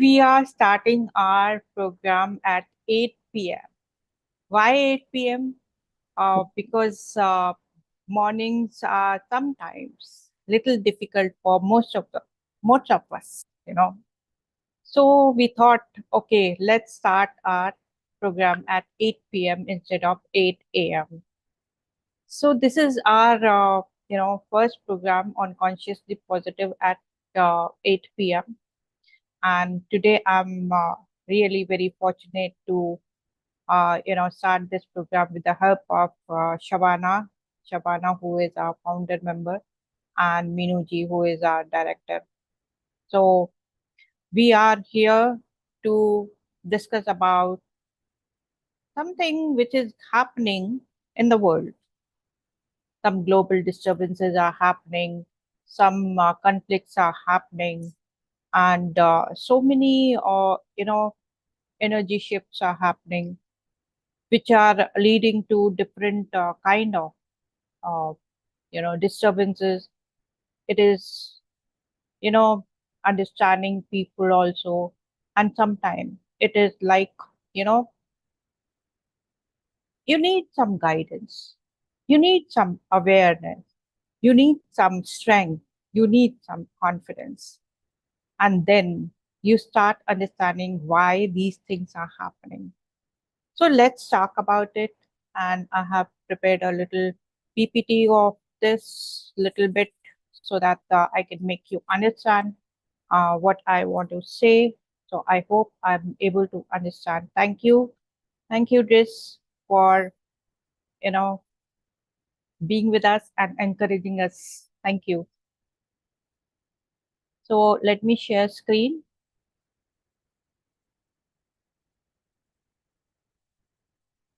we are starting our program at 8 p.m. Why 8 p.m.? Because mornings are sometimes little difficult for most of us. So we thought, okay, let's start our program at 8 p.m. instead of 8 a.m. So this is our first program on consciously positive at 8 p.m. And today I'm really very fortunate to start this program with the help of Shabana, who is our founder member, and Minuji, who is our director. So we are here to discuss about something which is happening in the world. Some global disturbances are happening, some conflicts are happening, and so many, energy shifts are happening, which are leading to different kind of, uh, disturbances. It is, you know, understanding people also, and sometimes it is like, you know, you need some guidance, you need some awareness, you need some strength, you need some confidence, and then you start understanding why these things are happening. So let's talk about it. And I have prepared a little PPT of this little bit so that I can make you understand what I want to say. So I hope I'm able to understand. Thank you. Thank you, Driss, for you know being with us and encouraging us. Thank you. So let me share screen.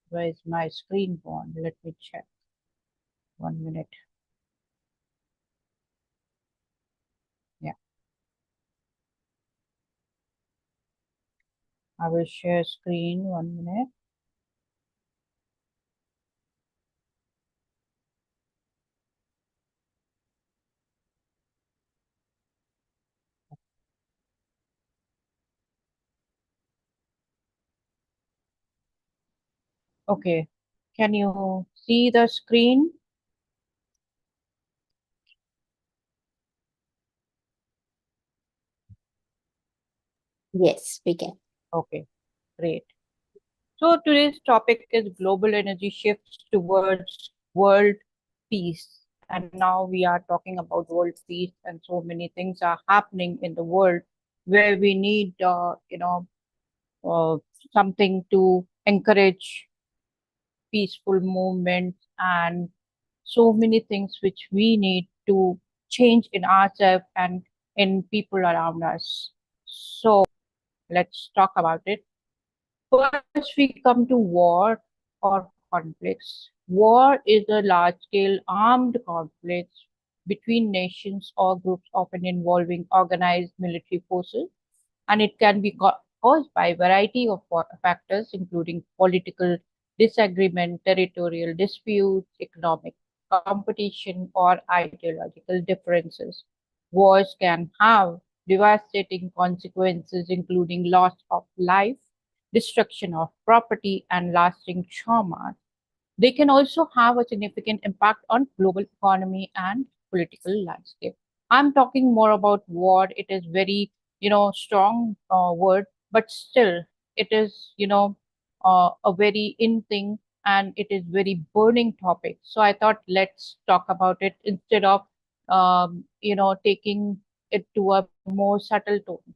Where is my screen gone? Let me check. 1 minute. Yeah, I will share screen. 1 minute. Okay. Can you see the screen? Yes, we can. Okay, great. So today's topic is global energy shifts towards world peace. And now we are talking about world peace, and so many things are happening in the world where we need, uh, something to encourage peaceful movement, and so many things which we need to change in ourselves and in people around us. So let's talk about it. First, we come to war or conflicts. War is a large scale armed conflict between nations or groups, often involving organized military forces, and it can be caused by a variety of factors, including political disagreement, territorial disputes, economic competition, or ideological differences. Wars can have devastating consequences, including loss of life, destruction of property, and lasting trauma. They can also have a significant impact on global economy and political landscape. I'm talking more about war. It is very, strong word, but still, it is, a very in thing, and it is very burning topic. So I thought let's talk about it instead of, taking it to a more subtle tone.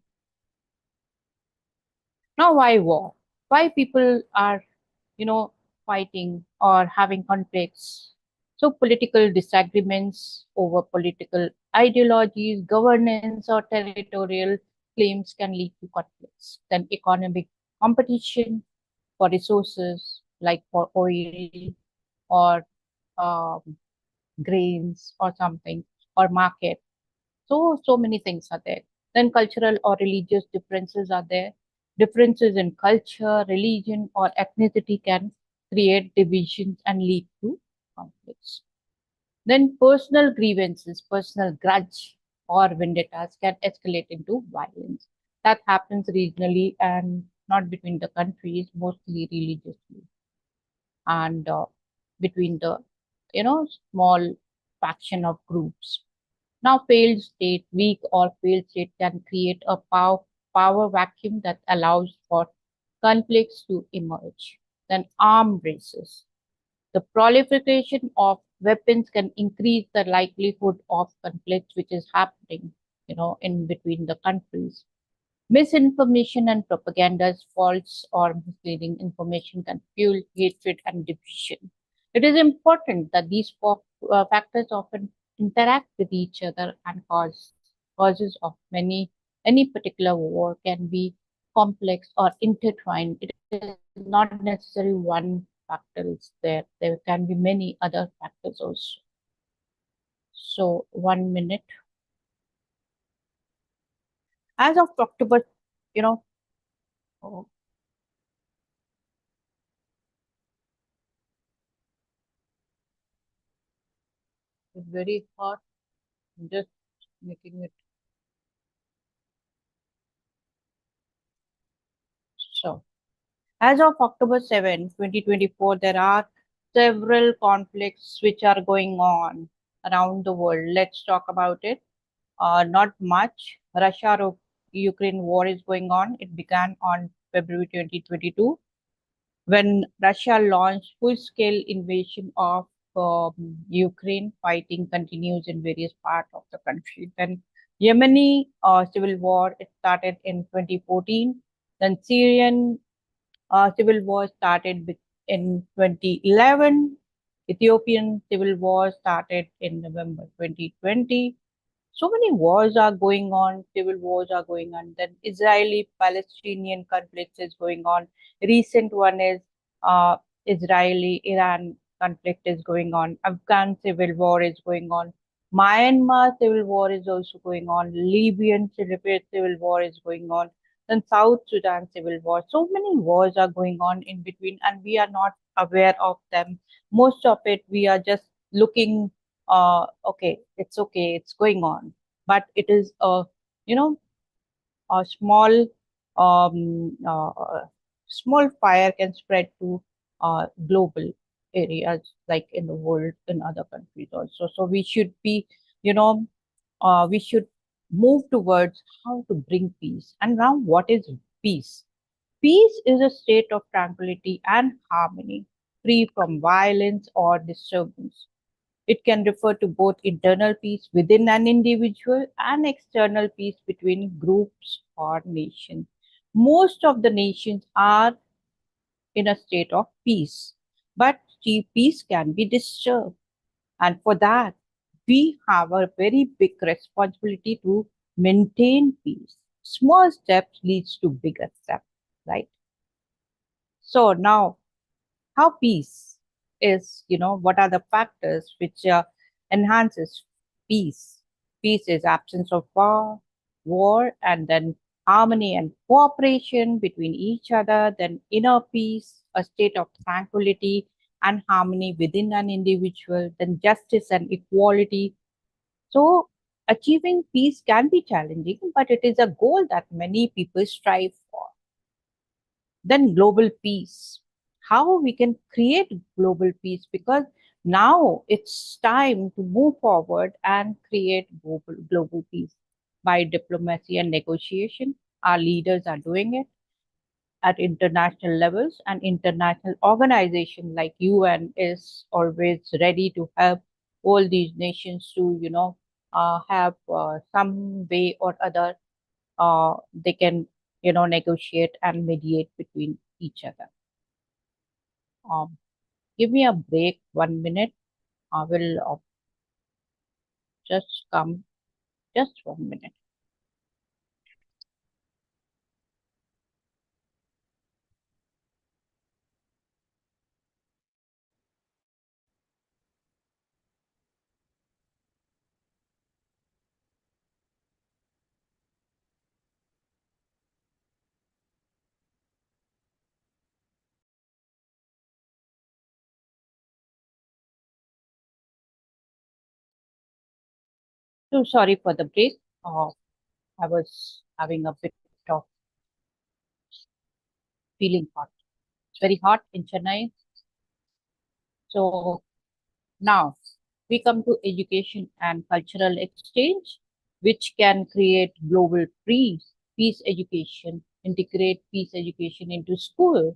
Now, why war? Why people are, fighting or having conflicts? So, political disagreements over political ideologies, governance, or territorial claims can lead to conflicts. Then, economic competition for resources like for oil or um, grains or something, or market. So many things are there. Then cultural or religious differences are there. Differences in culture, religion, or ethnicity can create divisions and lead to conflicts. Then personal grievances, personal grudge, or vendettas can escalate into violence. That happens regionally and not between the countries, mostly religiously, and between the small faction of groups. Now, failed state, weak or failed state can create a power vacuum that allows for conflicts to emerge. Then, armed races. The proliferation of weapons can increase the likelihood of conflicts, which is happening, in between the countries. Misinformation and propaganda, false or misleading information can fuel hatred and division. It is important that these factors often interact with each other and causes of any particular war can be complex or intertwined. It is not necessarily one factor is there. There can be many other factors also. So 1 minute. As of October, you know, oh, it's very hot. I'm just making it so. As of October 7, 2024, there are several conflicts which are going on around the world. Let's talk about it. Not much. Russia-Ukraine war is going on. It began on February 2022 when Russia launched full-scale invasion of Ukraine. Fighting continues in various parts of the country. Then Yemeni civil war, it started in 2014. Then Syrian civil war started in 2011. Ethiopian civil war started in November 2020. So many wars are going on, civil wars are going on. Then Israeli-Palestinian conflict is going on. Recent one is Israeli-Iran conflict is going on. Afghan civil war is going on. Myanmar civil war is also going on. Libyan civil war is going on. Then South Sudan civil war. So many wars are going on in between, and we are not aware of them. Most of it, we are just looking okay, it's going on, but it is you know a um, uh, small fire can spread to global areas like in the world in other countries also. So we should be, you know, we should move towards how to bring peace. And now, what is peace? Peace is a state of tranquility and harmony, free from violence or disturbance. It can refer to both internal peace within an individual and external peace between groups or nations. Most of the nations are in a state of peace, but peace can be disturbed. And for that, we have a very big responsibility to maintain peace. Small steps leads to bigger steps, right? So now how peace is, what are the factors which enhances peace? Peace is absence of war, and then harmony and cooperation between each other, then inner peace, a state of tranquility and harmony within an individual, then justice and equality. So achieving peace can be challenging, but it is a goal that many people strive for. Then global peace, how we can create global peace, because now it's time to move forward and create global peace by diplomacy and negotiation. Our leaders are doing it at international levels, and international organization like UN is always ready to help all these nations to have some way or other they can negotiate and mediate between each other. um, Give me a break, 1 minute. I will just come, just 1 minute. So sorry for the break. I was having a bit of feeling hot. It's very hot in Chennai. So now we come to education and cultural exchange, which can create global peace education, integrate peace education into school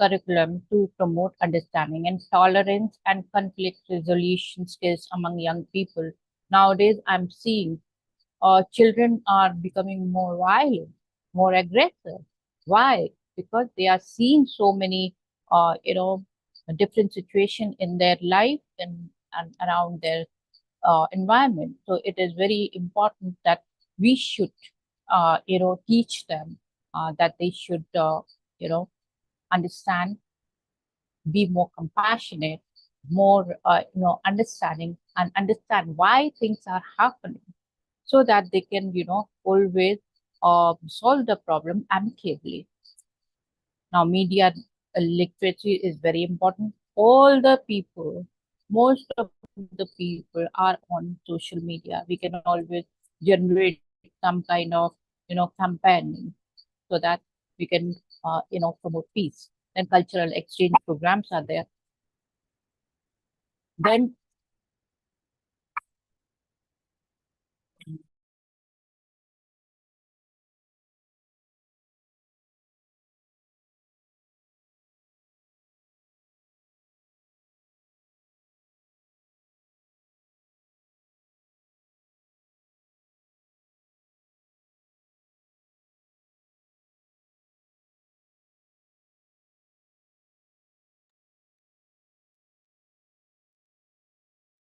curriculum to promote understanding and tolerance and conflict resolution skills among young people. Nowadays, I'm seeing children are becoming more violent, more aggressive. Why? Because they are seeing so many, different situation in their life and around their environment. So it is very important that we should, teach them that they should, understand, be more compassionate, more, understanding, and understand why things are happening so that they can, always solve the problem amicably. Now, media literacy is very important. All the people, most of the people are on social media. We can always generate some kind of, campaigning so that we can, promote peace. Then cultural exchange programs are there. Then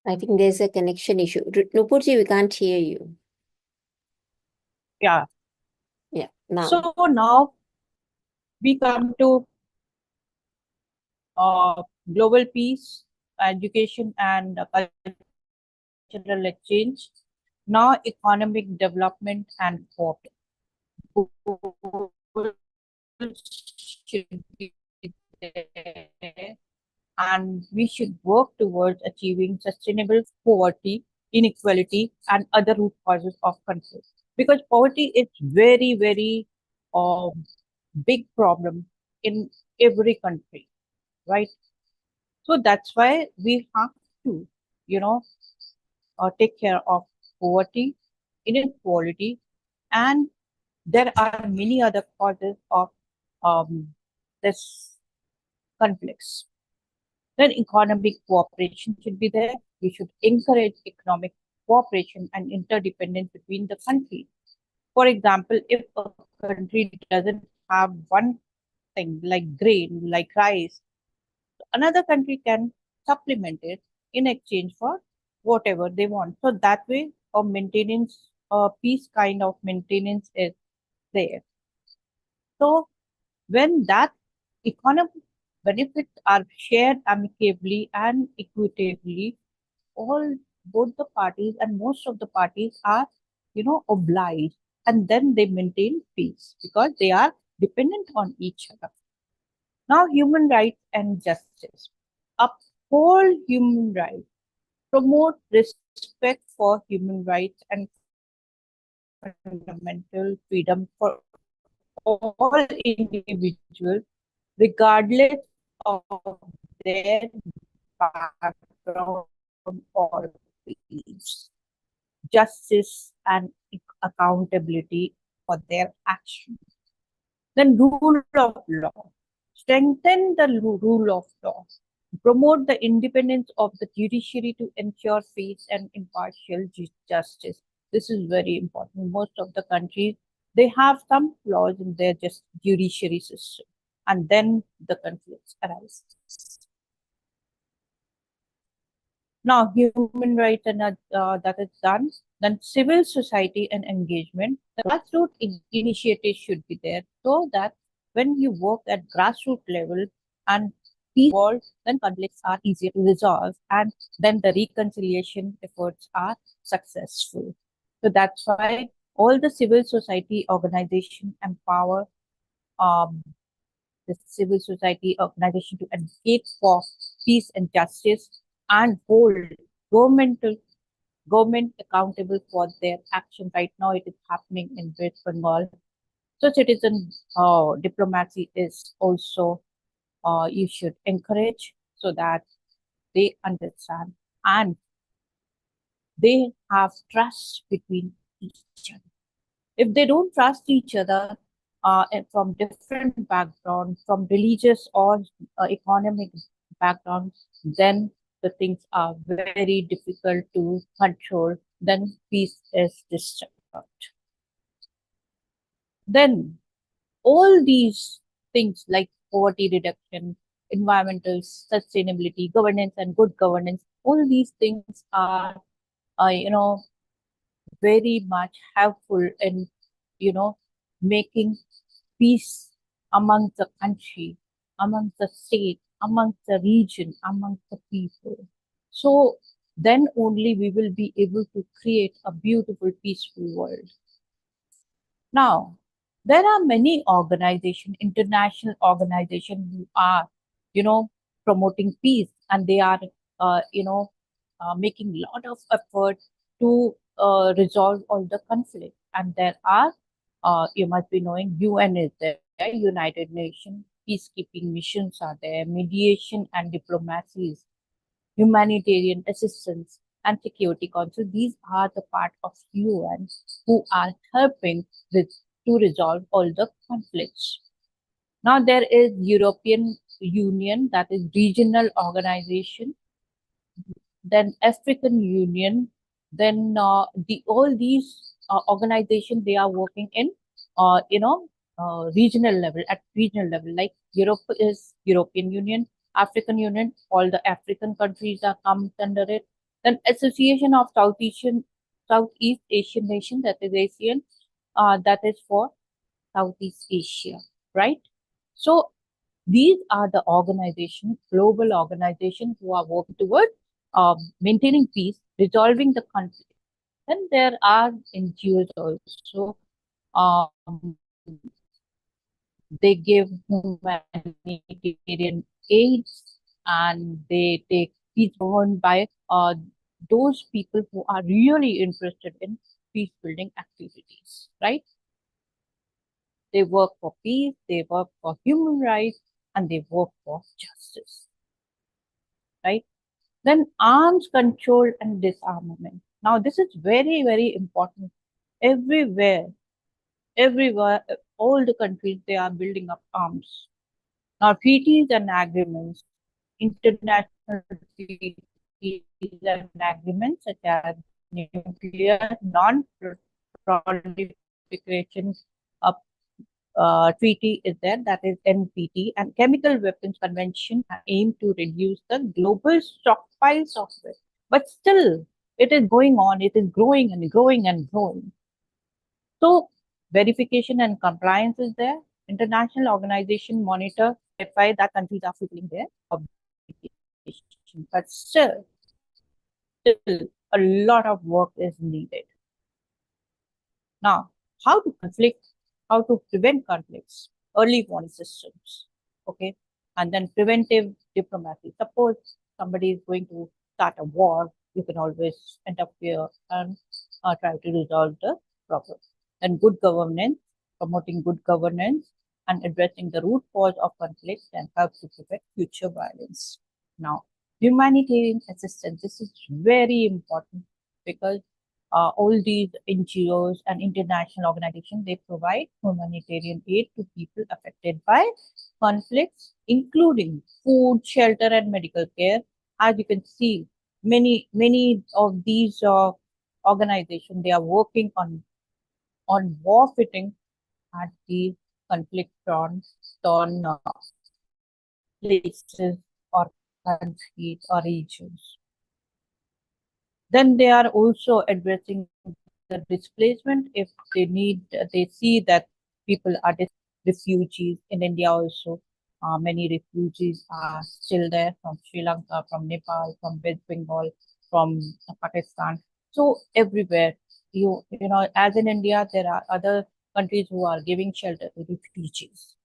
I think there's a connection issue. Nupurji, we can't hear you. yeah. Yeah, now. So now we come to global peace, education, and cultural exchange. Now, economic development and cooperation should be there, and we should work towards achieving sustainable poverty, inequality, and other root causes of conflict. Because poverty is very, very um, big problem in every country, right? So that's why we have to, you know, take care of poverty, inequality, and there are many other causes of this conflicts. Then economic cooperation should be there. We should encourage economic cooperation and interdependence between the countries. For example, if a country doesn't have one thing like grain, like rice, another country can supplement it in exchange for whatever they want. So that way, a maintenance, a peace kind of maintenance is there. So when that economic benefits are shared amicably and equitably, all both the parties and most of the parties are, obliged, and then they maintain peace because they are dependent on each other. Now, human rights and justice. Uphold human rights, promote respect for human rights and fundamental freedom for all individuals, regardless of their background or beliefs. Justice and accountability for their actions. Then rule of law. Strengthen the rule of law. Promote the independence of the judiciary to ensure fair and impartial justice. This is very important. Most of the countries, they have some flaws in their just judiciary system, and then the conflicts arise. Now, human rights and that is done. Then civil society and engagement. The grassroots initiatives should be there so that when you work at grassroots level and peace involved, then conflicts are easier to resolve, and then the reconciliation efforts are successful. So that's why all the civil society organization empower um, the civil society organization to advocate for peace and justice and hold governmental government accountable for their action. Right now, it is happening in West Bengal. So citizen diplomacy is also you should encourage so that they understand and they have trust between each other. If they don't trust each other and from different backgrounds, from religious or economic backgrounds, then the things are very difficult to control. Then peace is disturbed. Then all these things like poverty reduction, environmental sustainability, governance, and good governance, all these things are, very much helpful in, making peace amongst the country, amongst the state, amongst the region, amongst the people. So then only we will be able to create a beautiful, peaceful world. Now, there are many organizations, international organizations who are, promoting peace, and they are, making a lot of effort to resolve all the conflict. And there are, you must be knowing, UN is there, United Nations, peacekeeping missions are there, mediation and diplomacies, humanitarian assistance, and security council. These are the part of UN who are helping with to resolve all the conflicts. Now there is European Union, that is regional organization, then African Union, then the all these organizations, they are working in regional level, at regional level, like Europe is European Union, African Union, all the African countries are come under it. Then Association of Southeast Asian Nations, that is ASEAN, that is for Southeast Asia, right? So these are the organizations, global organizations who are working toward maintaining peace, resolving the conflict. Then there are NGOs also. Um, they give humanitarian aids and they take peace governed by those people who are really interested in peace building activities, right? They work for peace, they work for human rights, and they work for justice, right? Then arms control and disarmament. Now, this is very, very important. Everywhere, everywhere, all the countries, they are building up arms. Now, treaties and agreements, international treaties and agreements such as nuclear non-proliferation treaty is there, that is NPT, and Chemical Weapons Convention are aimed to reduce the global stockpiles of it. But still, it is going on, it is growing and growing and growing. So, verification and compliance is there. International organization monitor, verify that countries are fulfilling their obligation. But still, a lot of work is needed. Now, how to prevent conflicts, early warning systems, okay, and then preventive diplomacy. Suppose somebody is going to start a war, you can always interfere and try to resolve the problem. Then good governance, promoting good governance and addressing the root cause of conflict can help to prevent future violence. Now, humanitarian assistance, this is very important because all these NGOs and international organizations, they provide humanitarian aid to people affected by conflicts, including food, shelter, and medical care. As you can see, many of these organizations, they are working on war fitting at the conflict torn places or countries or regions. Then they are also addressing the displacement if they see that people are refugees in India also. Many refugees are still there from Sri Lanka, from Nepal, from West Bengal, from Pakistan. So everywhere, as in India, there are other countries who are giving shelter to refugees.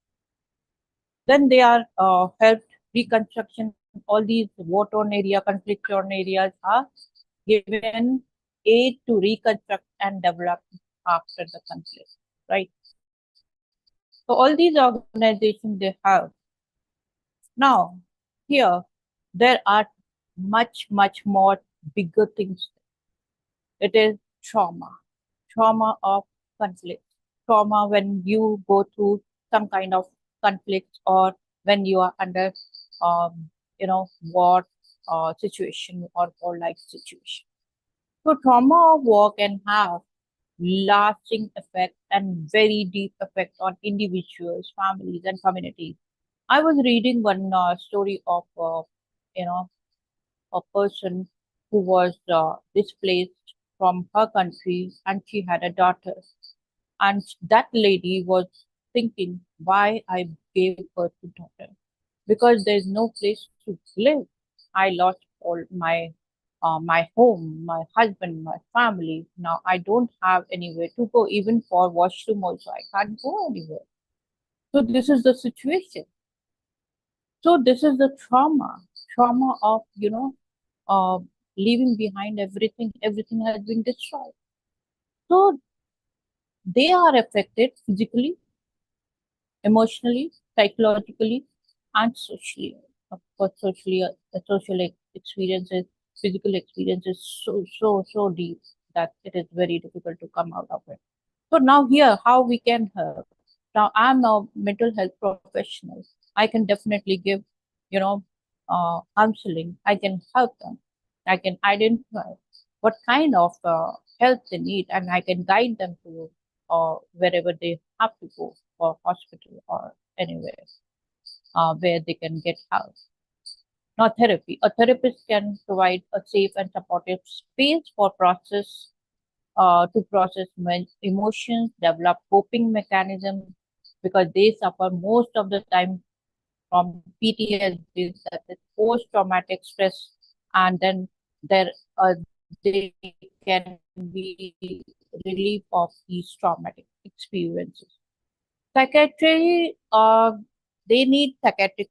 Then they are helped reconstruction. All these war-torn area, conflict-torn areas are given aid to reconstruct and develop after the conflict, right? So all these organizations they have now here there are much more bigger things. It is trauma, trauma of conflict, trauma when you go through some kind of conflict or when you are under, war situation or war-like situation. So trauma of war can have lasting effect and very deep effect on individuals, families, and communities. I was reading one story of, you know, a person who was displaced from her country and she had a daughter. And that lady was thinking why I gave birth to daughter because there is no place to live. I lost all my home, my husband, my family. Now I don't have anywhere to go, even for washroom also. I can't go anywhere. So this is the situation. So this is the trauma of uh, leaving behind everything. Everything has been destroyed. So they are affected physically, emotionally, psychologically, and socially. Of course, socially, social experiences, physical experiences, so deep that it is very difficult to come out of it. So now here, how we can help. Now I'm a mental health professional. I can definitely give, counseling. I can help them. I can identify what kind of help they need, and I can guide them to wherever they have to go, or hospital or anywhere where they can get help. Now, therapy. A therapist can provide a safe and supportive space for to process emotions, develop coping mechanism because they suffer most of the time from PTSD, that is post-traumatic stress, and then they can be relief of these traumatic experiences. Psychiatry, they need psychiatric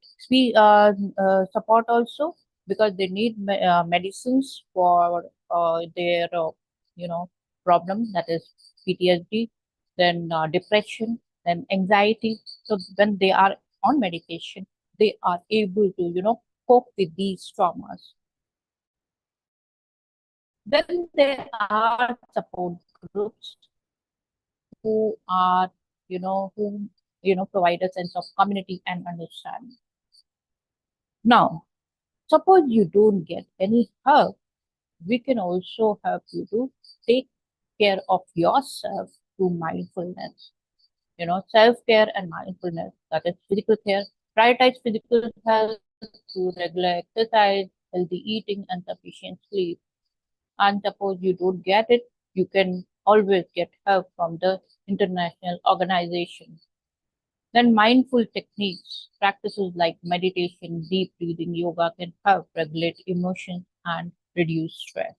support also because they need medicines for their problem, that is PTSD, then depression, then anxiety. So when they are on medication, they are able to cope with these traumas. Then there are support groups who are who provide a sense of community and understanding. Now, suppose you don't get any help, we can also help you to take care of yourself through mindfulness. Self care and mindfulness, that is physical care. Prioritize physical health through regular exercise, healthy eating, and sufficient sleep. And suppose you don't get it, you can always get help from the international organizations. Then mindful techniques, practices like meditation, deep breathing, yoga can help regulate emotions and reduce stress.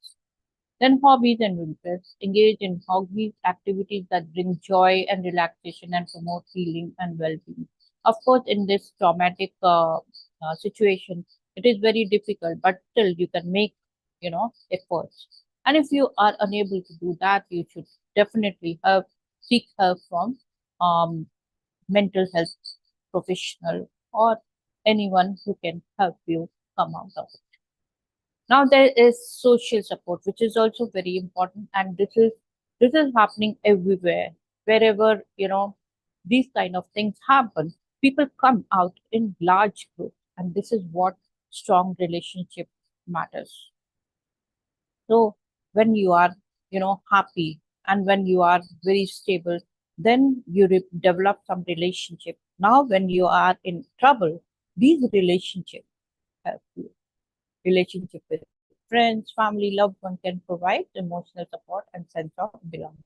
Then hobbies and interests. Engage in hobbies, activities that bring joy and relaxation and promote healing and well-being. Of course, in this traumatic situation, it is very difficult, but still you can make, efforts. And if you are unable to do that, you should definitely seek help from um, mental health professional or anyone who can help you come out of it. Now there is social support, which is also very important, and this is happening everywhere. Wherever these kind of things happen, people come out in large groups, and this is what strong relationship matters. So when you are happy and when you are very stable, then you develop some relationship. Now when you are in trouble, these relationships help you. Relationship with friends, family, loved one can provide emotional support and sense of belonging.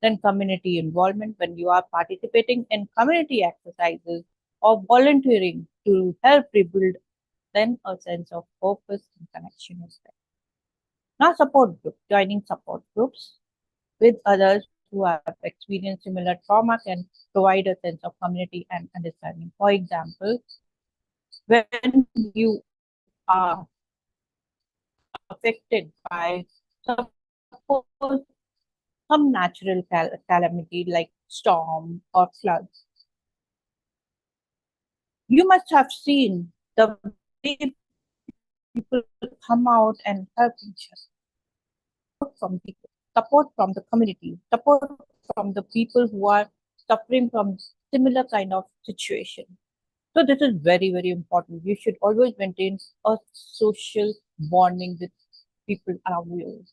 Then community involvement, when you are participating in community exercises or volunteering to help rebuild, then a sense of purpose and connection is there. Now support group, joining support groups with others who have experienced similar trauma can provide a sense of community and understanding. For example, when you are affected by suppose some natural calamity like storm, or floods. You must have seen the way people come out and help each other. Support from the community, support from the people who are suffering from similar kind of situation. So this is very, very important. You should always maintain a social bonding with people around you,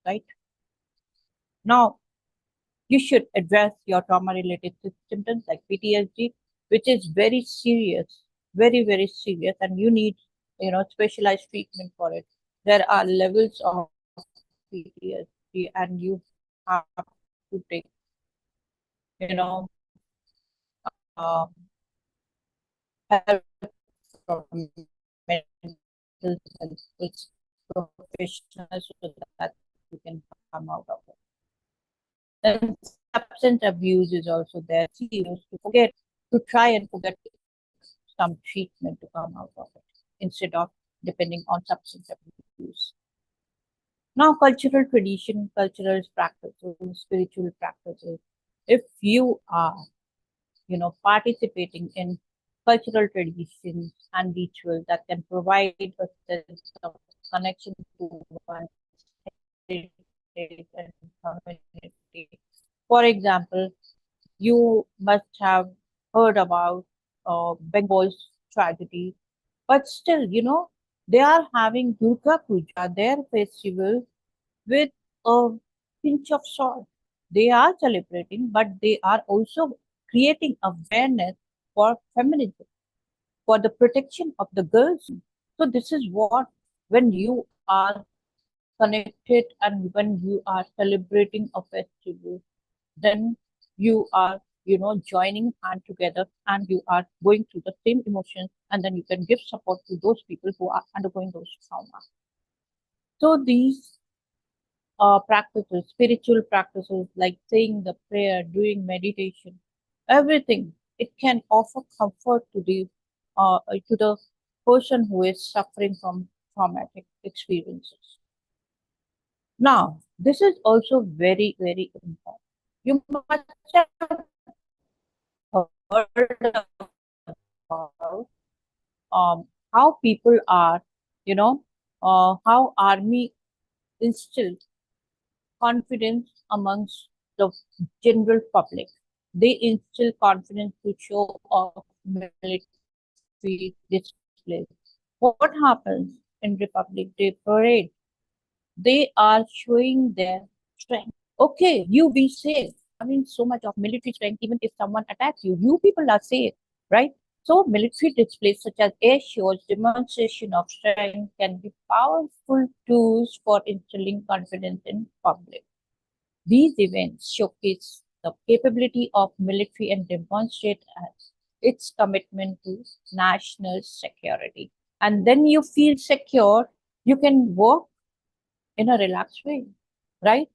right? Now, you should address your trauma related symptoms like PTSD, which is very serious, very, very serious, and you need, specialized treatment for it. There are levels of PTSD, and you have to take, help from mental health professionals so that you can come out of it. Then substance abuse is also there. See, used to forget to try and forget some treatment to come out of it instead of depending on substance abuse. Now, cultural tradition, cultural practices, spiritual practices. If you are, participating in cultural traditions and rituals that can provide a sense of connection to one's heritage and community. For example, you must have heard about Bengal's tragedy, but still, they are having Durga Puja, their festival, with a pinch of salt. They are celebrating, but they are also creating awareness for feminism, for the protection of the girls. So this is what, when you are connected and when you are celebrating a festival, then you are, joining hand together and you are going through the same emotions, and then you can give support to those people who are undergoing those trauma. So these practices, spiritual practices like saying the prayer, doing meditation, everything, it can offer comfort to the person who is suffering from traumatic experiences. Now, this is also very, very important. You must have heard about how people are, you know, how army instilled confidence amongst the general public. They instill confidence to show off military displays. What happens in Republic Day parade? They are showing their strength. Okay, you be safe. Having so much of military strength, even if someone attacks you, you people are safe, right? So military displays such as air shows, demonstration of strength can be powerful tools for instilling confidence in public. These events showcase the capability of military and demonstrate its commitment to national security. And then you feel secure, you can work in a relaxed way, right?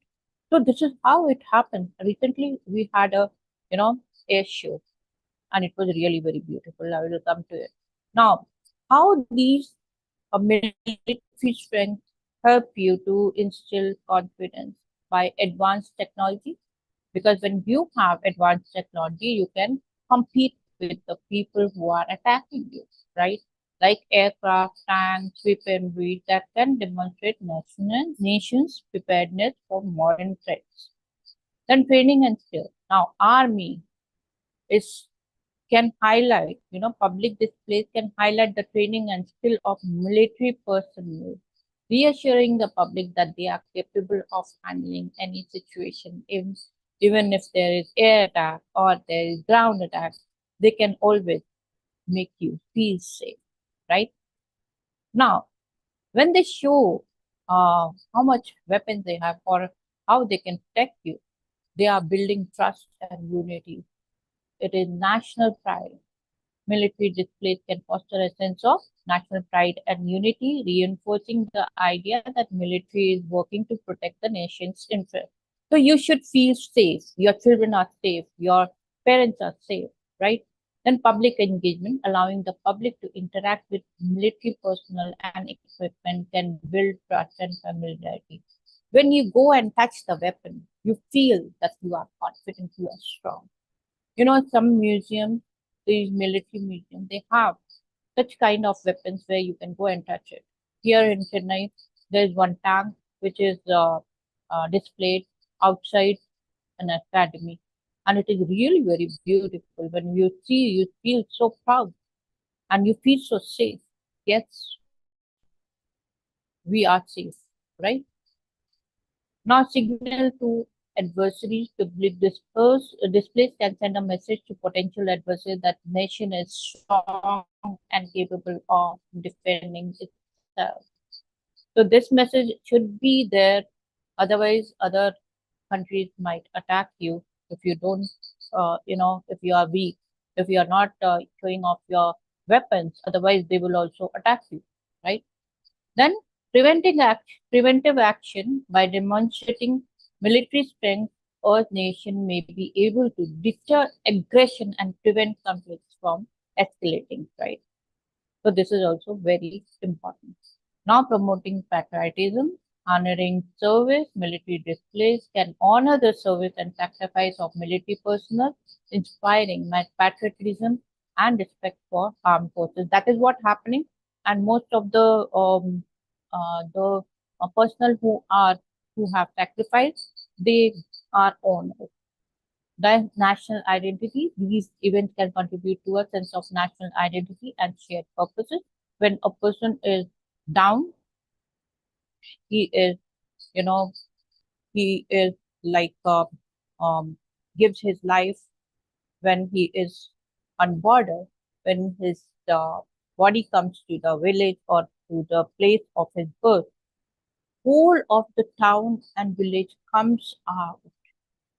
So this is how it happened. Recently, we had a, air show, and it was really very beautiful. I will come to it. Now, how these military strength help you to instill confidence by advanced technology? Because when you have advanced technology, you can compete with the people who are attacking you, right? Like aircraft, tanks, weaponry that can demonstrate nations' preparedness for modern threats. Then training and skill. Now, army is can highlight, public displays can highlight the training and skill of military personnel, reassuring the public that they are capable of handling any situation. Even if there is air attack or there is ground attack, they can always make you feel safe, right? Now, when they show how much weapons they have or how they can protect you, they are building trust and unity. It is national pride. Military displays can foster a sense of national pride and unity, reinforcing the idea that military is working to protect the nation's interests. So you should feel safe. Your children are safe. Your parents are safe, right? Then public engagement, allowing the public to interact with military personnel and equipment can build trust and familiarity. When you go and touch the weapon, You feel that you are confident, you are strong. Some museums, these military museums, they have such kind of weapons where you can go and touch it. Here in Chennai, there is one tank which is displayed outside an academy, and it is really very beautiful. When you see, you feel so proud and you feel so safe. Yes, we are safe, right? Now, signal to adversaries to displays can send a message to potential adversaries that nation is strong and capable of defending itself. So this message should be there. Otherwise, other countries might attack you if you don't, if you are weak, if you are not showing off your weapons. Otherwise, they will also attack you, right? Then preventive action by demonstrating military strength, Earth nation may be able to deter aggression and prevent conflicts from escalating, right? So this is also very important. Now promoting patriotism, honoring service, military displays can honor the service and sacrifice of military personnel, inspiring my patriotism and respect for armed forces. That is what happening, and most of the personnel who have sacrificed, they are honored. The national identity. These events can contribute to a sense of national identity and shared purposes. When a person is down, he is, you know, he is like gives his life when he is on border, when his body comes to the village or to the place of his birth. Whole of the town and village comes out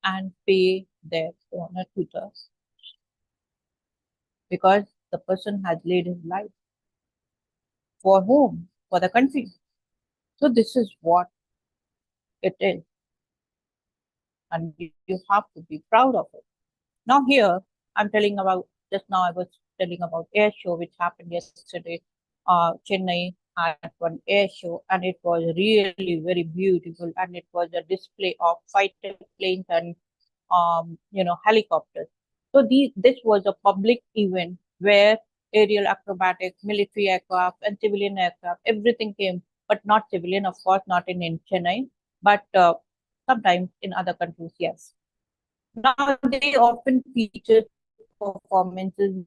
and pay their honor to the because the person has laid his life for whom? For the country. So this is what it is, and you have to be proud of it. Now here I'm telling about just now I was telling about air show which happened yesterday. Chennai had one air show and it was really very beautiful and it was a display of fighter planes and helicopters. So this was a public event where aerial acrobatics, military aircraft, and civilian aircraft, everything came, but not civilian, of course, not in Chennai, but sometimes in other countries, yes. Now they often feature performances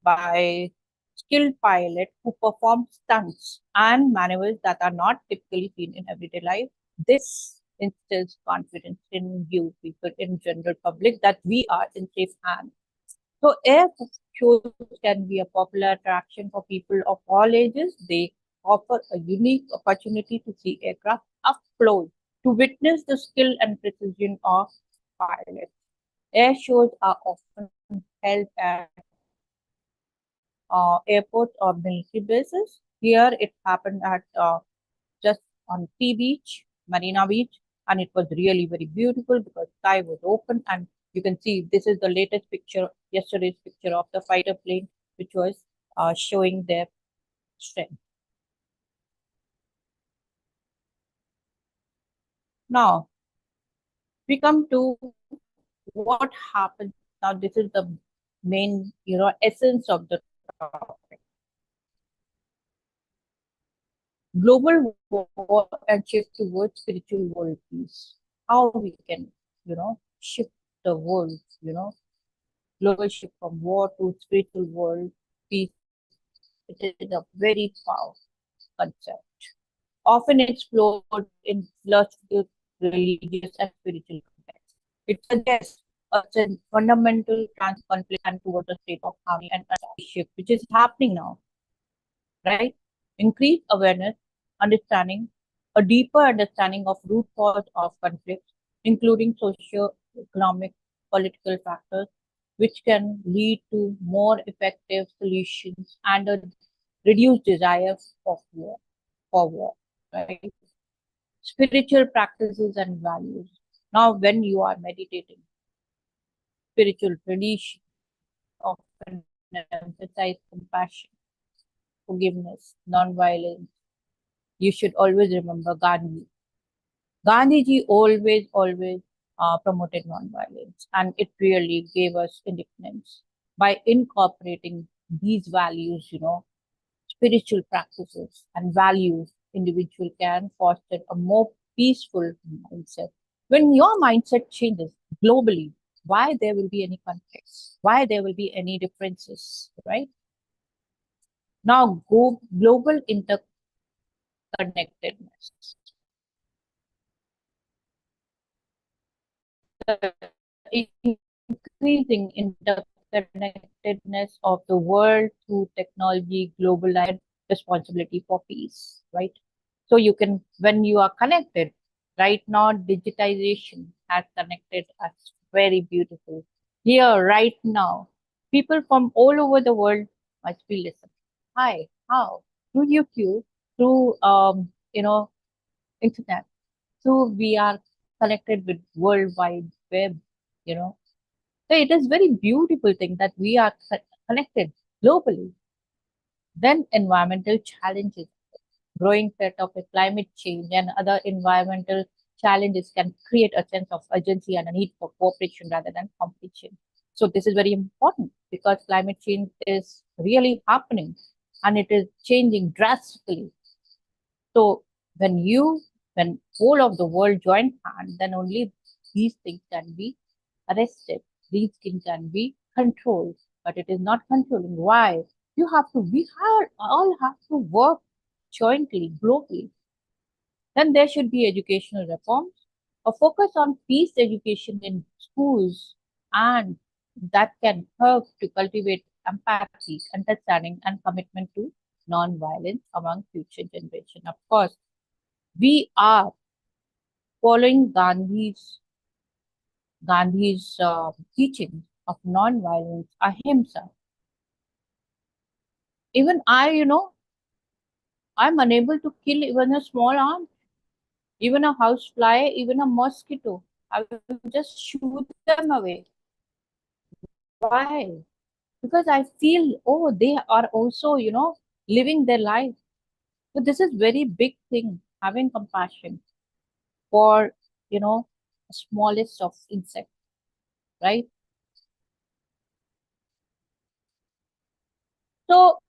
by skilled pilots who perform stunts and maneuvers that are not typically seen in everyday life. This instills confidence in you people, in general public, that we are in safe hands. So air shows can be a popular attraction for people of all ages. They offer a unique opportunity to see aircraft up close, to witness the skill and precision of pilots. Air shows are often held at airports or military bases. Here it happened at just on Sea Beach, Marina Beach, and it was really very beautiful because sky was open and you can see this is the latest picture, yesterday's picture of the fighter plane, which was showing their strength. Now we come to what happens. Now this is the main, essence of the topic. Global war and shift towards spiritual world peace. How we can, shift the world, global shift from war to spiritual world peace. It is a very powerful concept, often explored in philosophical, religious, and spiritual contexts. It suggests fundamental conflict and towards a state of harmony and shift, which is happening now, right? Increased awareness, understanding, a deeper understanding of root cause of conflicts, including socio-economic, political factors, which can lead to more effective solutions and a reduced desire of war, for war, right? Spiritual practices and values. Now, when you are meditating, spiritual tradition often emphasize compassion, forgiveness, non-violence. You should always remember Gandhi. Gandhiji always promoted nonviolence, and it really gave us independence. By incorporating these values, spiritual practices and values, individual can foster a more peaceful mindset. When your mindset changes globally, why there will be any conflicts? Why there will be any differences, right? Now, global interconnectedness. The increasing interconnectedness of the world through technology, responsibility for peace, right? So you can, when you are connected, right now, digitization has connected us very beautiful. Here, right now, people from all over the world must be listening. Hi, how? Through YouTube, through internet. So we are connected with worldwide web, you know. So it is very beautiful thing that we are connected globally. Then environmental challenges, growing threat of a climate change and other environmental challenges can create a sense of urgency and a need for cooperation rather than competition. So this is very important because climate change is really happening and it is changing drastically. So when when whole of the world join hands, then only these things can be arrested. These things can be controlled, but it is not controlling. Why? We all have to work jointly, globally. Then there should be educational reforms, a focus on peace education in schools, and that can help to cultivate empathy, understanding, and commitment to non-violence among future generations. Of course, we are following Gandhi's teaching of non-violence, ahimsa. Even I'm unable to kill even a small ant, even a house fly, even a mosquito. I will just shoot them away. Why? Because I feel, oh, they are also, living their life. So this is very big thing, having compassion for, smallest of insects, right? So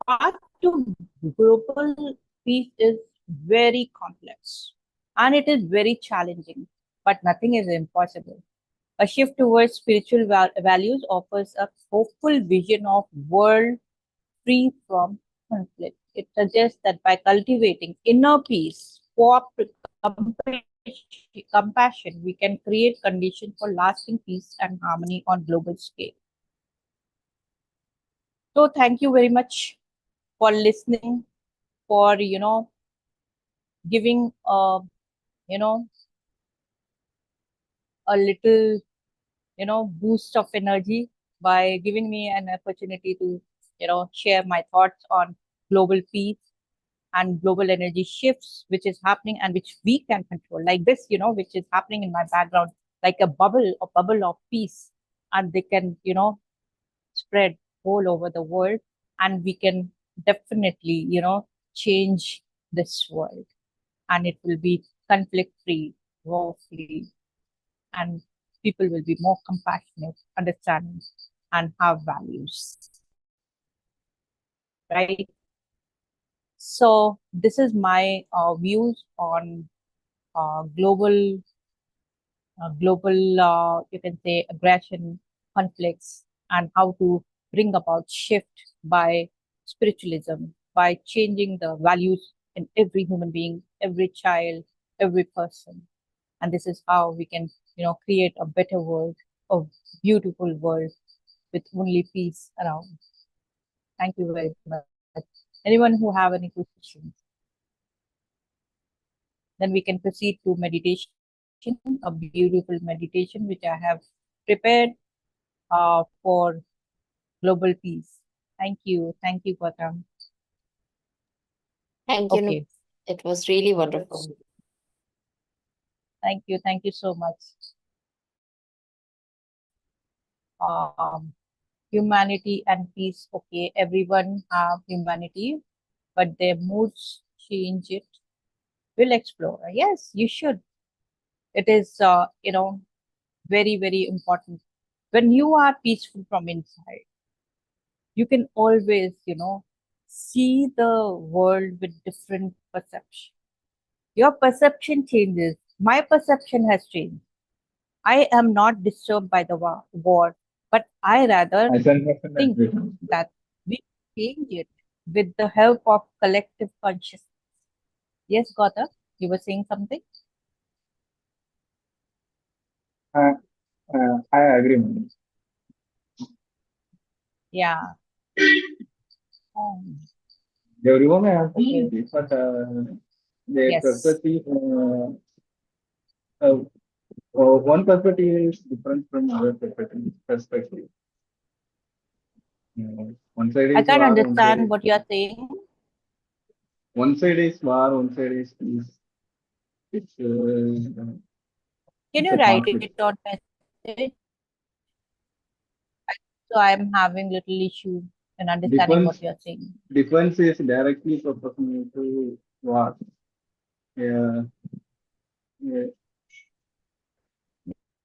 path to global peace is very complex and it is very challenging, but nothing is impossible. A shift towards spiritual values offers a hopeful vision of world free from conflict. It suggests that by cultivating inner peace, compassion, we can create conditions for lasting peace and harmony on global scale. So thank you very much for listening, for giving you know a little boost of energy by giving me an opportunity to share my thoughts on global peace and global energy shifts which is happening and which we can control, like this, which is happening in my background, like a bubble of peace, and they can spread all over the world, and we can definitely change this world, and it will be conflict free, war free, and people will be more compassionate, understanding, and have values, right? So this is my views on global, you can say, aggression, conflicts, and how to bring about shift by spiritualism, by changing the values in every human being, every child, every person. And this is how we can, create a better world, a beautiful world with only peace around. Thank you very much. Anyone who have any questions? Then we can proceed to meditation, a beautiful meditation which I have prepared for global peace. Thank you, Gautam. Thank you. Okay, It was really wonderful. thank you so much. Humanity and peace. Okay, everyone have humanity, but their moods change it? We'll explore. Yes, you should. It is, very, very important. When you are peaceful from inside, you can always, see the world with different perception. Your perception changes. My perception has changed. I am not disturbed by the war, but I rather I 10% think agree. that we change it with the help of collective consciousness. Yes, Gautam, you were saying something? Uh, I agree, madam. Yeah. Um, Everyone has okay. opportunity, but their Yes. perspective, uh, one perspective is different from other perspective. One side I is can't war, one side understand is what you are saying. war, one side is peace. It's Can it's you a write conflict. it on message? So I am having little issue in understanding what Defense you are saying. defense is directly proportional to war. Yeah, yeah.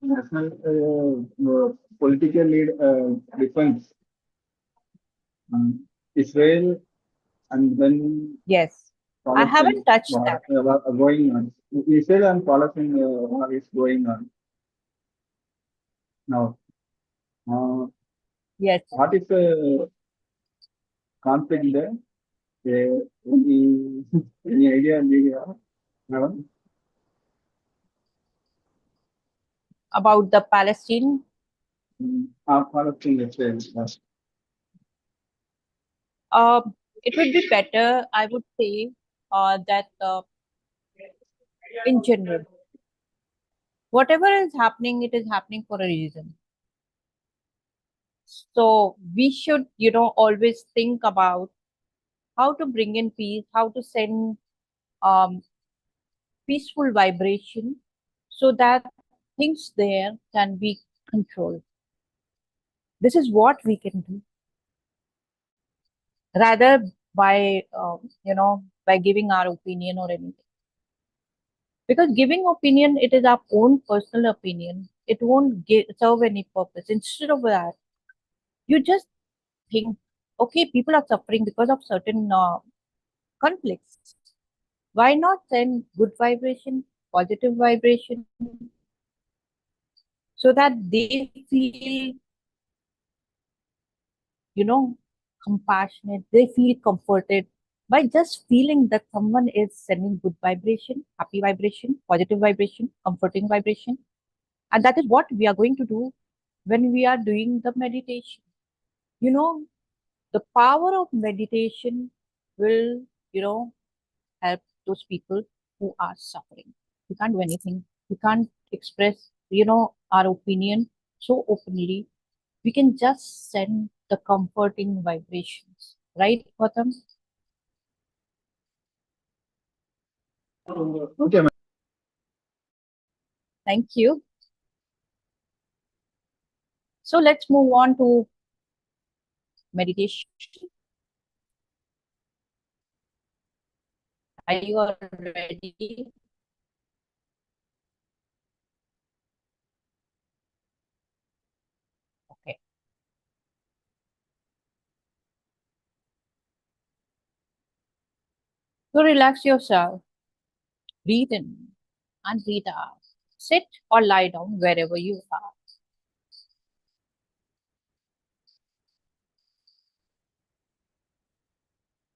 National political lead defense. Israel and then Yes. I Palestine haven't touched war that. going on. Israel and Palestine war is going on now. Uh, Yes. what is the conflict there? Any, any idea, madam? About the Palestine, Palestine, Israel. uh, it would be better, I would say, that in general, whatever is happening, it is happening for a reason. So we should, always think about how to bring in peace, how to send um, peaceful vibration so that things there can be controlled. This is what we can do rather by, by giving our opinion or anything. Because giving opinion, it is our own personal opinion. It won't serve any purpose. Instead of that, you just think, okay, people are suffering because of certain conflicts. Why not send good vibration, positive vibration, so that they feel, you know, compassionate, they feel comforted by just feeling that someone is sending good vibration, happy vibration, positive vibration, comforting vibration. And that is what we are going to do when we are doing the meditation. You know, the power of meditation will, help those people who are suffering. We can't do anything. We can't express, our opinion so openly. We can just send the comforting vibrations. Right, Gautam? Okay, ma'am. Thank you. So let's move on to meditation. Are you all ready? Okay. So relax yourself. Breathe in and breathe out. Sit or lie down wherever you are.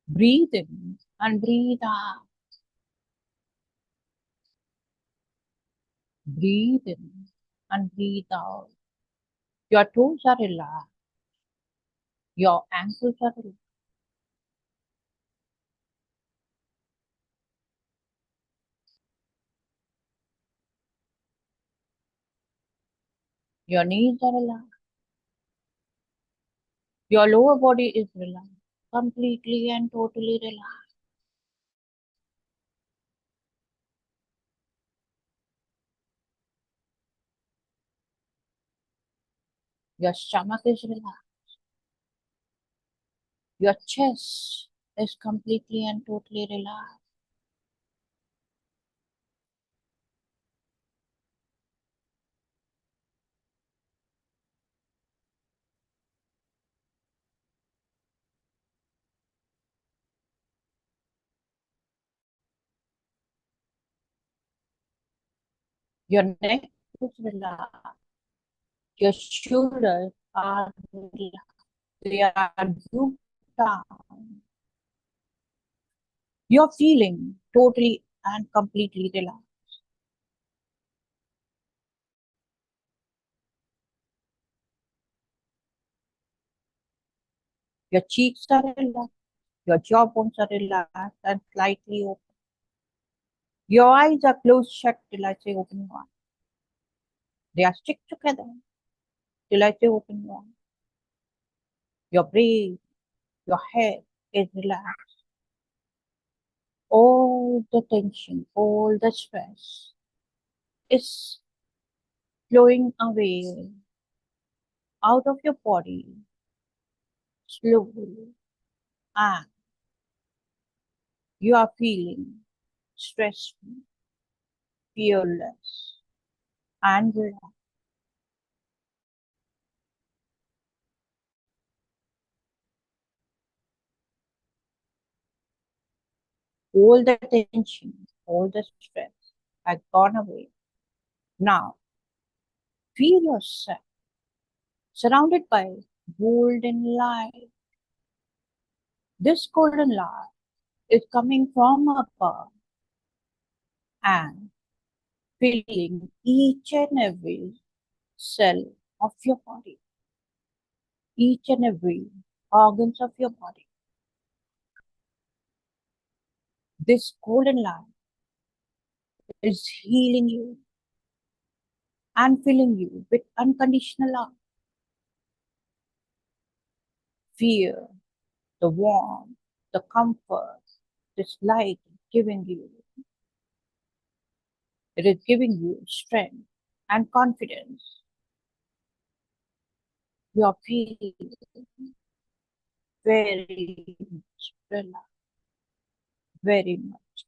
Breathe in and breathe out. Breathe in and breathe out. Your toes are relaxed. Your ankles are relaxed. Your knees are relaxed. Your lower body is relaxed. Completely and totally relaxed. Your stomach is relaxed. Your chest is completely and totally relaxed. Your neck is relaxed. Your shoulders are relaxed. They are drooped down. You're feeling totally and completely relaxed. Your cheeks are relaxed. Your jawbones are relaxed and slightly open. Your eyes are closed shut till I say open your eyes. They are stick together till I say open your eyes. Your brain, your head is relaxed. All the tension, all the stress is flowing away out of your body slowly, and you are feeling stress free, fearless, and relaxed. All the tension, all the stress has gone away. Now, feel yourself surrounded by golden light. This golden light is coming from above and filling each and every cell of your body, each and every organs of your body. This golden light is healing you and filling you with unconditional love. Fear, the warmth, the comfort, this light is giving you. It is giving you strength and confidence. You are feeling very much relaxed, very much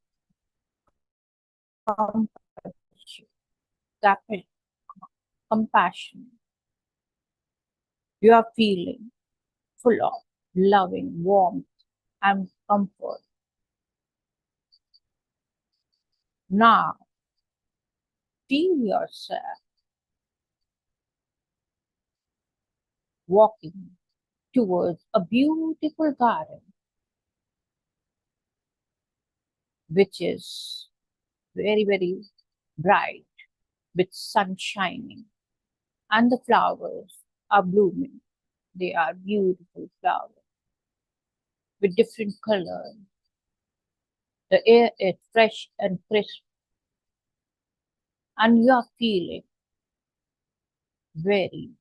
compassion, compassion. You are feeling full of loving warmth and comfort. Now, feel yourself walking towards a beautiful garden, which is very, very bright with sun shining, and the flowers are blooming. They are beautiful flowers with different colors. The air is fresh and crisp, and you are feeling very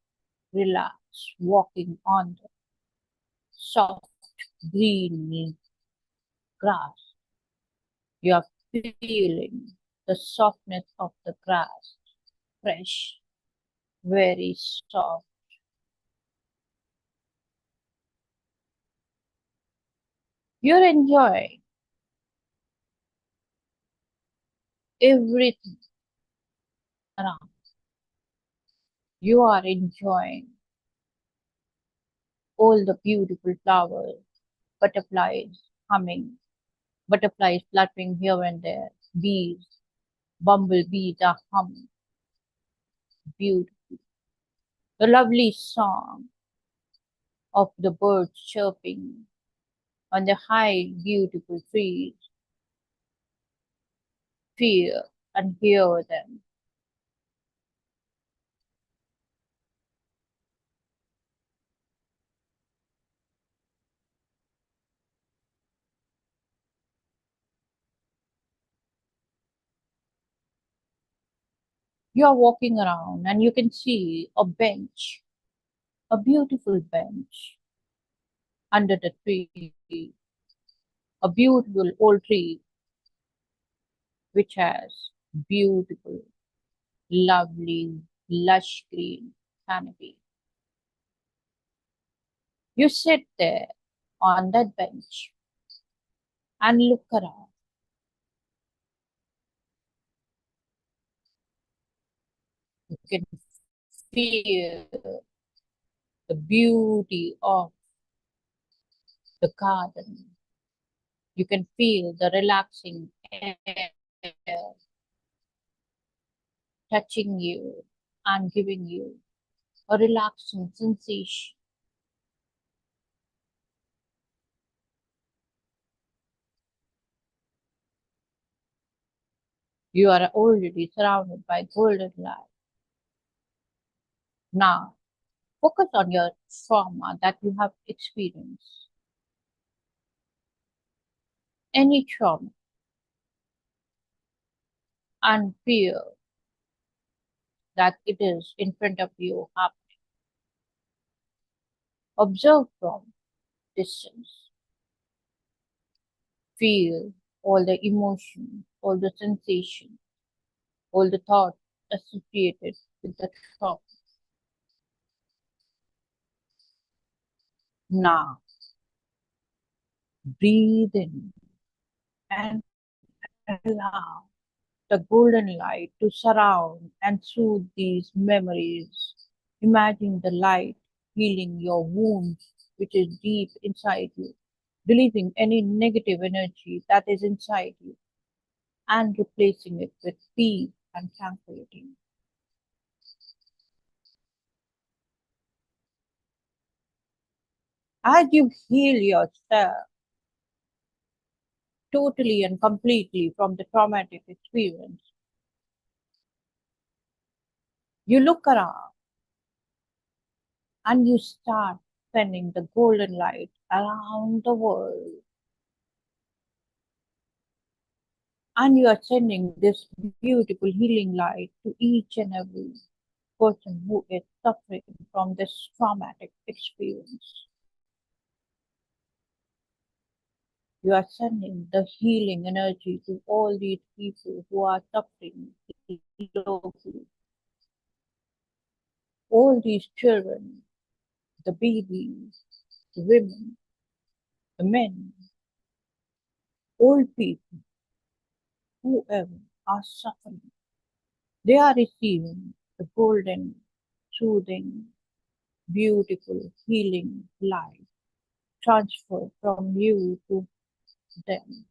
relaxed walking on the soft green grass. You are feeling the softness of the grass, fresh, very soft. You're enjoying everything around. You are enjoying all the beautiful flowers, butterflies humming, butterflies fluttering here and there, bees, bumblebees are humming, beautiful. The lovely song of the birds chirping on the high, beautiful trees. Feel and hear them. You are walking around and you can see a bench, a beautiful bench under the tree, a beautiful old tree which has beautiful, lovely, lush green canopy. You sit there on that bench and look around. You can feel the beauty of the garden. You can feel the relaxing air. touching you and giving you a relaxing sensation. You are already surrounded by golden light. Now, focus on your trauma that you have experienced. Any trauma and feel that it is in front of you happening. Observe from distance. Feel all the emotion, all the sensation, all the thoughts associated with the trauma. Now, breathe in and allow the golden light to surround and soothe these memories. Imagine the light healing your wounds, which is deep inside you, releasing any negative energy that is inside you and replacing it with peace and tranquility. As you heal yourself totally and completely from the traumatic experience, you look around and you start sending the golden light around the world. And you are sending this beautiful healing light to each and every person who is suffering from this traumatic experience. You are sending the healing energy to all these people who are suffering locally. All these children, the babies, the women, the men, old people, whoever are suffering, they are receiving the golden, soothing, beautiful, healing light transferred from you to them.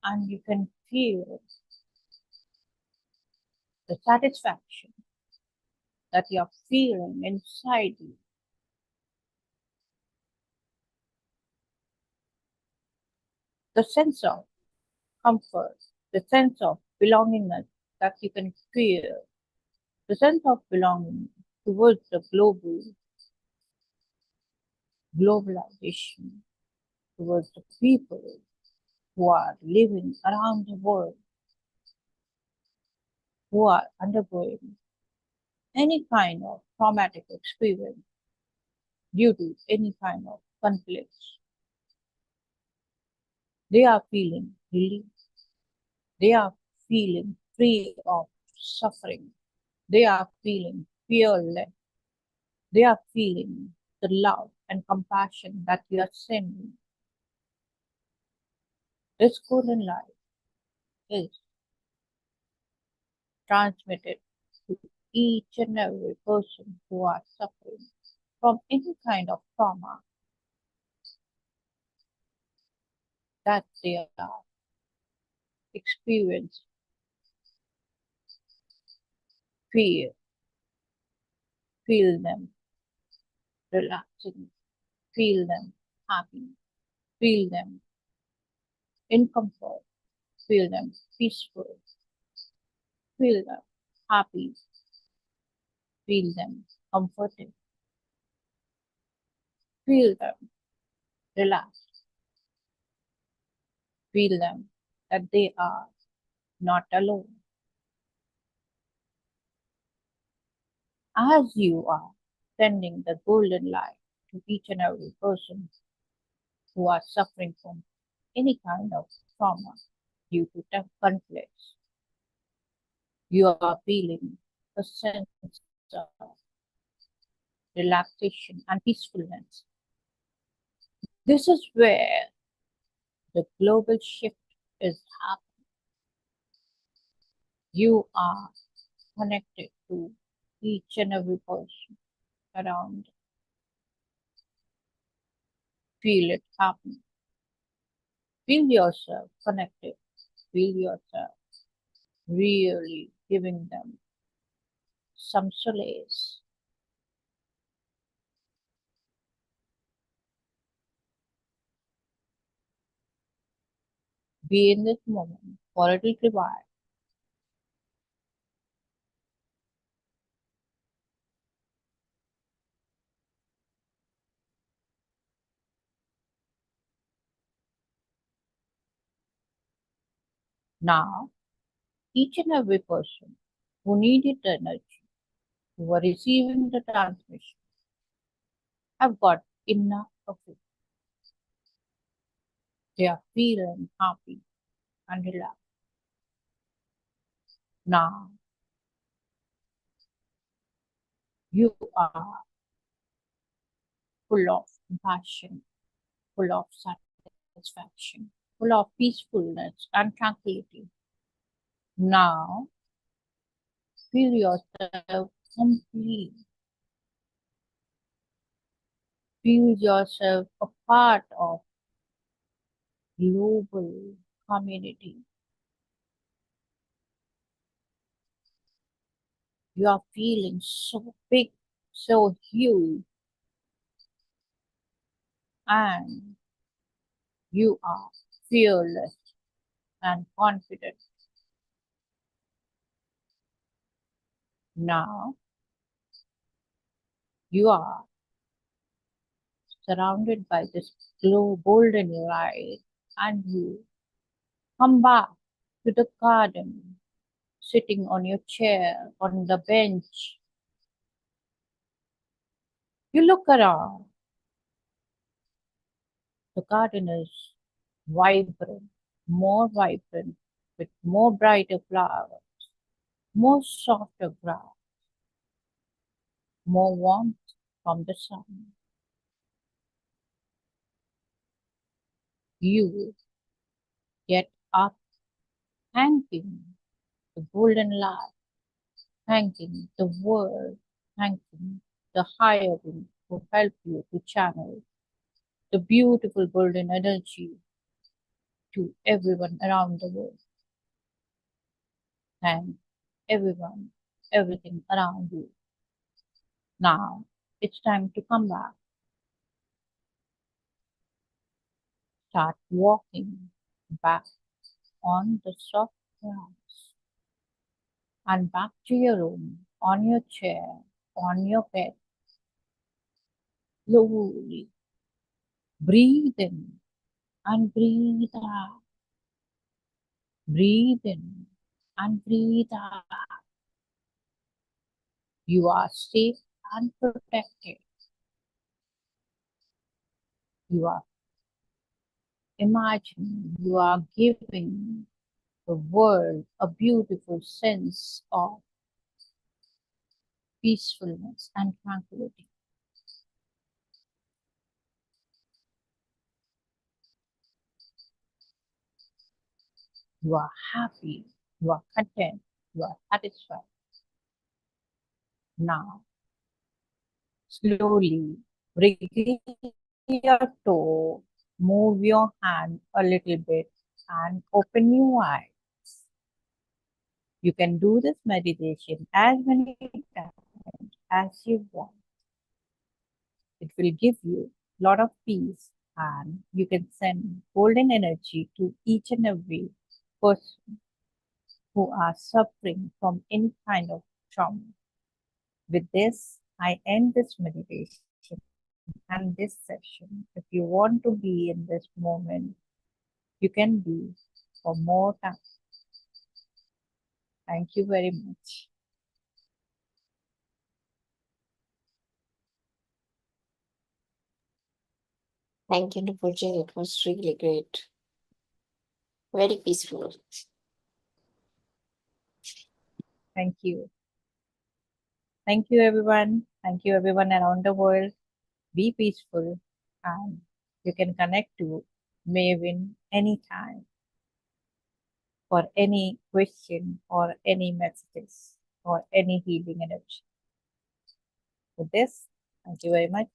And you can feel the satisfaction that you are feeling inside you. The sense of comfort, the sense of belongingness that you can feel, the sense of belonging towards the globalization, towards the people who are living around the world, who are undergoing any kind of traumatic experience due to any kind of conflicts. They are feeling relief. They are feeling free of suffering. They are feeling fearless. They are feeling the love and compassion that we are sending. This golden light is transmitted to each and every person who are suffering from any kind of trauma that they are experiencing. Fear, feel them relaxing, feel them happy, feel them in comfort, feel them peaceful, feel them happy, feel them comforted, feel them relaxed, feel them that they are not alone. As you are sending the golden light to each and every person who are suffering from any kind of trauma due to conflicts, you are feeling a sense of relaxation and peacefulness. This is where the global shift is happening. You are connected to each and every person around. Feel it happening. Feel yourself connected. Feel yourself really giving them some solace. Be in this moment for a little while. Now, each and every person who needed the energy, who were receiving the transmission, have got enough of it. They are feeling happy and relaxed. Now, you are full of compassion, full of satisfaction, full of peacefulness and tranquility. Now, feel yourself complete. Feel yourself a part of global community. You are feeling so big, so huge, and you are fearless and confident. Now, you are surrounded by this golden light, and you come back to the garden, sitting on your chair, on the bench. You look around. The garden is vibrant, more vibrant, with more brighter flowers, more softer grass, more warmth from the sun. You get up thanking the golden light, thanking the world, thanking the higher will who help you to channel the beautiful golden energy to everyone around the world. Thank everyone, everything around you. Now it's time to come back. Start walking back on the soft grass and back to your room, on your chair, on your bed. Slowly breathe in and breathe out. Breathe in and breathe out. You are safe and protected. You are imagining, you are giving the world a beautiful sense of peacefulness and tranquility. You are happy, you are content, you are satisfied. Now, slowly wriggle your toe, move your hand a little bit, and open your eyes. You can do this meditation as many times as you want. It will give you a lot of peace, and you can send golden energy to each and every person who are suffering from any kind of trauma. With this, I end this meditation and this session. If you want to be in this moment, you can be for more time. Thank you very much. Thank you, Nupurji. It was really great. Very peaceful. Thank you. Thank you, everyone. Thank you, everyone around the world. Be peaceful, and you can connect to Maven anytime for any question or any messages or any healing energy. With this, thank you very much.